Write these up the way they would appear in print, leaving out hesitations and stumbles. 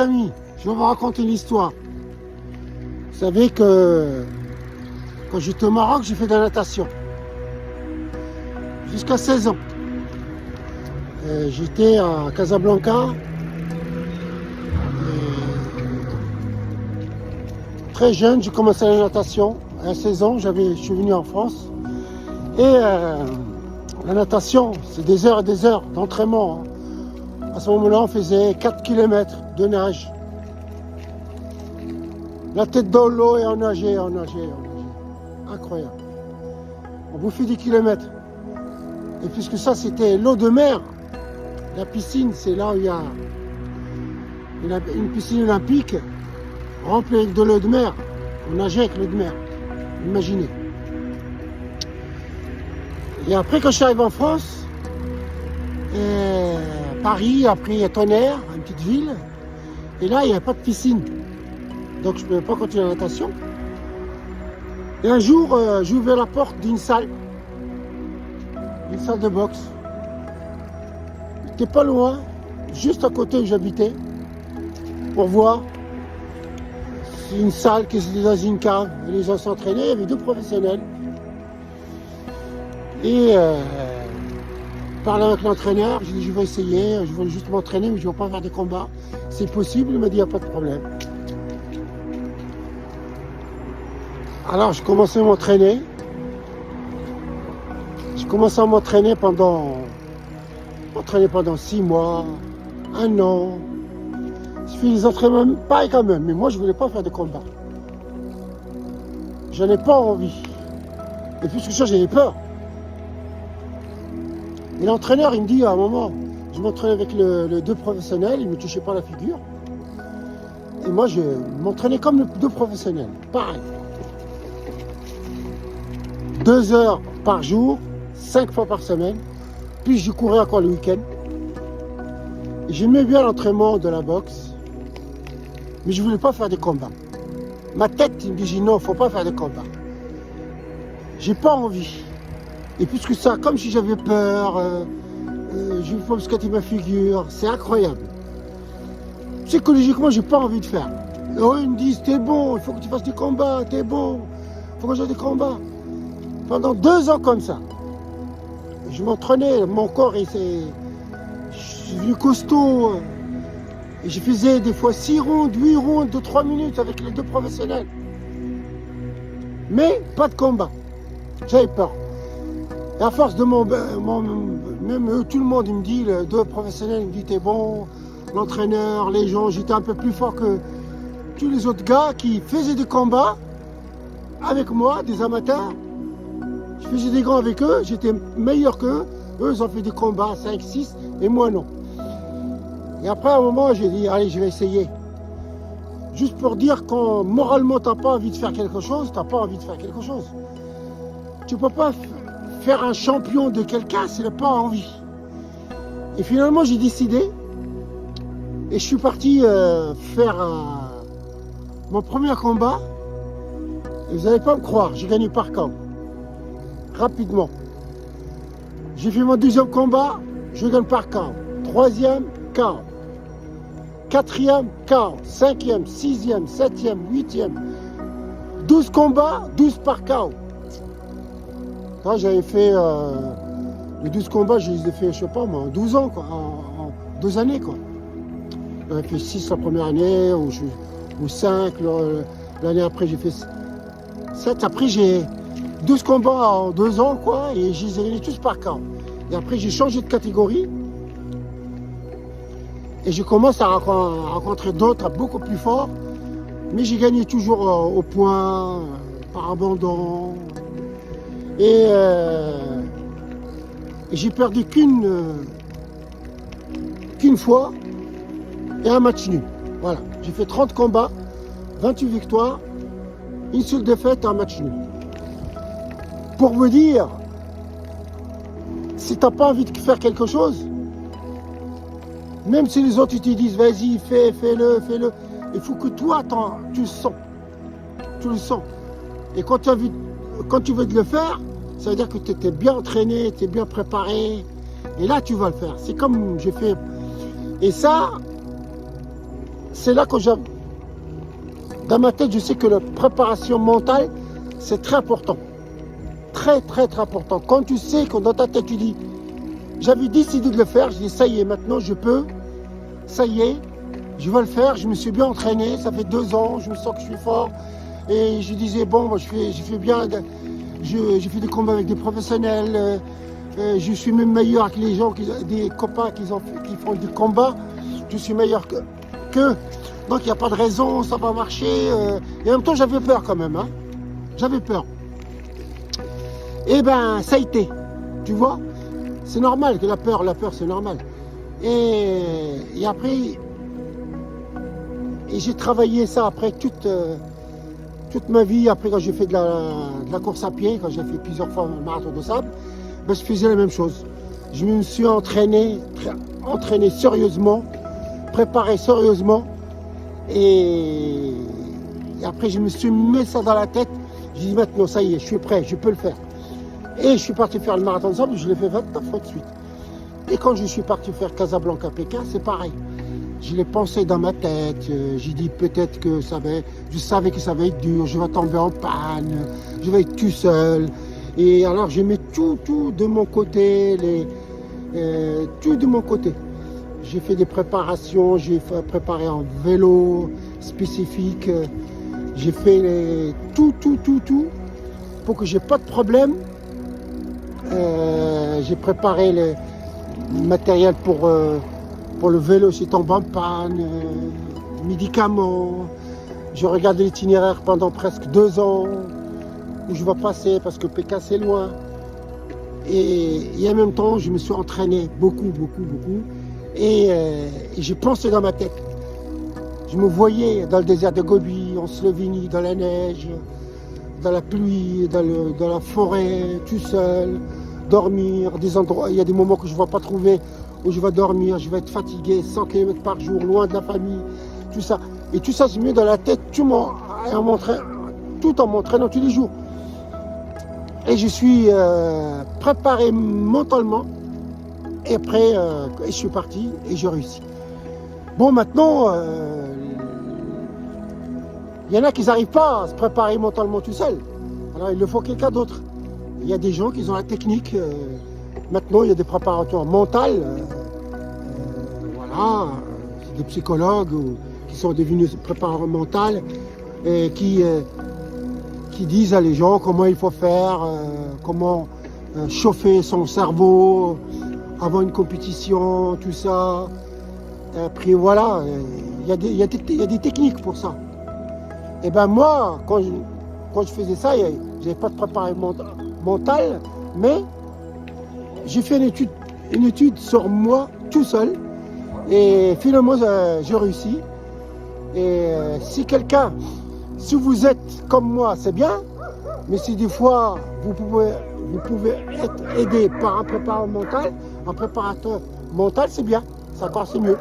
Amis, je vais vous raconter une histoire. Vous savez que quand j'étais au Maroc, j'ai fait de la natation. Jusqu'à 16 ans. J'étais à Casablanca. Très jeune, j'ai commencé la natation. À 16 ans, je suis venu en France. Et la natation, c'est des heures et des heures d'entraînement. À ce moment-là, on faisait 4 km de nage. La tête dans l'eau et on nageait. Incroyable. On bouffait des kilomètres. Et puisque ça, c'était l'eau de mer, la piscine, c'est là où il y a une piscine olympique remplie avec de l'eau de mer. On nageait avec l'eau de mer. Imaginez. Et après, quand je suis arrivé en France, Paris, après Tonnerre, une petite ville, et là, il n'y avait pas de piscine. Donc, je ne pouvais pas continuer la natation. Et un jour, j'ai ouvert la porte d'une salle de boxe. J'étais pas loin, juste à côté où j'habitais, pour voir. C'est une salle qui était dans une cave. Et les gens s'entraînaient, il y avait 2 professionnels. Et parler avec l'entraîneur, j'ai dit je vais essayer, je veux juste m'entraîner, mais je ne veux pas faire des combats. C'est possible, il m'a dit il n'y a pas de problème. Alors je commençais à m'entraîner. J'ai commencé à m'entraîner pendant 6 mois, 1 an. Je fais des entraînements pareil quand même, mais moi je ne voulais pas faire de combat. J'en ai pas envie. Et plus que ça, j'avais peur. Et l'entraîneur, il me dit à un moment, je m'entraînais avec le 2 professionnels, il ne me touchait pas la figure. Et moi, je m'entraînais comme le 2 professionnels, pareil. 2 heures par jour, 5 fois par semaine, puis je courais encore le week-end. Et j'aimais bien l'entraînement de la boxe, mais je ne voulais pas faire des combats. Ma tête, il me dit non, il ne faut pas faire des combats. J'ai pas envie. Et plus que ça, comme si j'avais peur, je ne veux pas me scatter ma figure, c'est incroyable. Psychologiquement, j'ai pas envie de faire. Et eux, ils me disent, t'es bon, il faut que tu fasses des combats, t'es bon, il faut que je fasse des combats. Pendant 2 ans comme ça, je m'entraînais, mon corps, je suis devenu costaud. Et je faisais des fois 6 rondes, 8 rondes de 3 minutes avec les 2 professionnels. Mais pas de combat. J'avais peur. Et à force de même eux, tout le monde, il me dit, les 2 professionnels, il me dit, t'es bon, l'entraîneur, les gens, j'étais un peu plus fort que tous les autres gars qui faisaient des combats avec moi, des amateurs. Je faisais des grands avec eux, j'étais meilleur qu'eux. Eux, ils ont fait des combats 5, 6, et moi non. Et après, à un moment, j'ai dit, allez, je vais essayer. Juste pour dire quand moralement, t'as pas envie de faire quelque chose, t'as pas envie de faire quelque chose. Tu peux pas faire un champion de quelqu'un s'il n'a pas envie. Et finalement, j'ai décidé, et je suis parti faire mon premier combat. Et vous n'allez pas me croire, j'ai gagné par KO. Rapidement. J'ai fait mon 2e combat, je gagne par KO. 3e, KO. 4e, KO. 5e, 6e, 7e, 8e. 12 combats, 12 par KO. Quand j'avais fait les 12 combats, je les ai fait, je sais pas moi, en 12 ans, quoi, en 2 années, quoi. J'avais fait 6 la première année, ou 5, l'année après j'ai fait 7. Après j'ai 12 combats en 2 ans, quoi, et je les ai gagnés tous par KO. Et après j'ai changé de catégorie, et je commence à rencontrer d'autres beaucoup plus forts, mais j'ai gagné toujours au point, par abandon. Et j'ai perdu qu'une fois et un match nul. Voilà, j'ai fait 30 combats, 28 victoires, une seule défaite et un match nul. Pour vous dire, si tu n'as pas envie de faire quelque chose, même si les autres te disent vas-y, fais-le, il faut que toi, tu le sens. Tu le sens. Et quand tu veux le faire, ça veut dire que tu étais bien entraîné, tu es bien préparé. Et là, tu vas le faire. C'est comme j'ai fait. Et ça, c'est là que dans ma tête, je sais que la préparation mentale, c'est très important. Très, très, très important. Quand tu sais que dans ta tête, tu dis, j'avais décidé de le faire, je dis, ça y est, maintenant je peux, ça y est, je vais le faire, je me suis bien entraîné, ça fait 2 ans, je me sens que je suis fort. Et je disais, bon, moi, je fais bien, j'ai fait des combats avec des professionnels, je suis même meilleur que les gens, des copains qui font des combats, je suis meilleur qu'eux. Donc il n'y a pas de raison, ça va marcher. Et en même temps, j'avais peur quand même. Hein. J'avais peur. Et ben, ça a été. Tu vois, c'est normal que la peur, c'est normal. Et après, j'ai travaillé ça après toute ma vie. Après, quand j'ai fait de la course à pied, quand j'ai fait plusieurs fois le marathon de sable, ben, je faisais la même chose. Je me suis entraîné sérieusement, préparé sérieusement. Et après, je me suis mis ça dans la tête. Je dis maintenant, ça y est, je suis prêt, je peux le faire. Et je suis parti faire le marathon de sable, je l'ai fait 29 fois de suite. Et quand je suis parti faire Casablanca-Pékin, c'est pareil. Je l'ai pensé dans ma tête. J'ai dit peut-être que je savais que ça va être dur, je vais tomber en panne, je vais être tout seul. Et alors, je mets tout de mon côté, tout de mon côté. J'ai fait des préparations, j'ai préparé un vélo spécifique, j'ai fait tout pour que j'ai pas de problème. J'ai préparé le matériel pour le vélo si tombe en panne, médicaments. J'ai regardé l'itinéraire pendant presque 2 ans où je vais passer parce que Pékin c'est loin. Et en même temps, je me suis entraîné beaucoup. Et j'ai pensé dans ma tête. Je me voyais dans le désert de Gobi, en Slovénie, dans la neige, dans la pluie, dans la forêt, tout seul, dormir. Des endroits, il y a des moments que je ne vais pas trouver où je vais dormir, je vais être fatigué, 100 km par jour, loin de la famille, tout ça. Et tout ça, je mets dans la tête tout en m'entraînant tous les jours. Et je suis préparé mentalement. Et après, je suis parti et j'ai réussi. Bon, maintenant, il y en a qui n'arrivent pas à se préparer mentalement tout seul. Alors, il le faut quelqu'un d'autre. Il y a des gens qui ont la technique. Maintenant, il y a des préparateurs mentaux. Voilà, c'est des psychologues qui sont devenus préparateurs mentaux et qui disent à les gens comment il faut faire, comment chauffer son cerveau avant une compétition, tout ça. Après voilà, il y a des techniques pour ça. Et ben moi, quand je faisais ça, j'avais pas de préparation mentale, mais j'ai fait une étude sur moi tout seul. Et finalement, j'ai réussi. Et si vous êtes comme moi, c'est bien. Mais si des fois, vous pouvez être aidé par un préparateur mental, c'est bien. C'est mieux.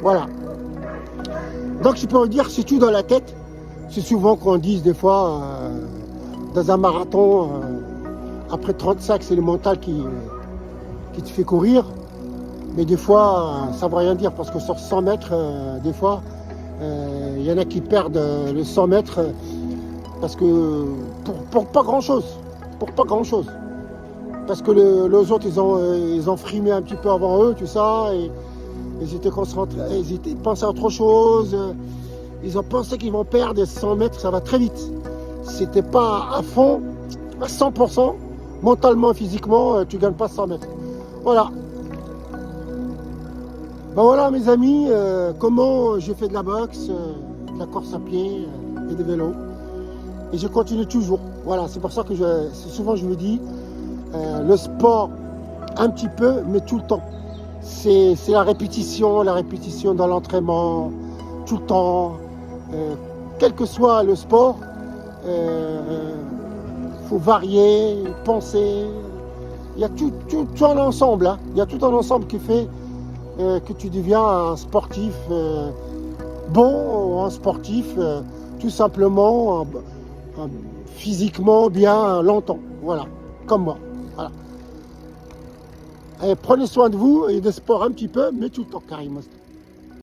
Voilà. Donc je peux dire, c'est tout dans la tête. C'est souvent qu'on dise des fois, dans un marathon, après 35, c'est le mental qui te fait courir. Mais des fois, ça ne veut rien dire parce que sur 100 mètres, des fois, il y en a qui perdent les 100 mètres parce que pour pas grand-chose. Parce que les autres, ils ont frimé un petit peu avant eux, tout ça. Et ils étaient concentrés, ils pensaient à autre chose. Ils ont pensé qu'ils vont perdre 100 mètres, ça va très vite. Si t'es pas à fond, à 100%, mentalement et physiquement, tu gagnes pas 100 mètres. Voilà. Ben voilà mes amis, comment je fais de la boxe, de la course à pied et de vélo. Et je continue toujours. Voilà, c'est pour ça que souvent je me dis, le sport un petit peu, mais tout le temps. C'est la répétition dans l'entraînement, tout le temps. Quel que soit le sport, faut varier, penser. Il y a tout un ensemble. Hein. Il y a tout un ensemble qui fait que tu deviens un sportif bon ou un sportif tout simplement physiquement bien longtemps. Voilà, comme moi. Voilà. Allez, prenez soin de vous et de sport un petit peu, mais tout le temps, Karim.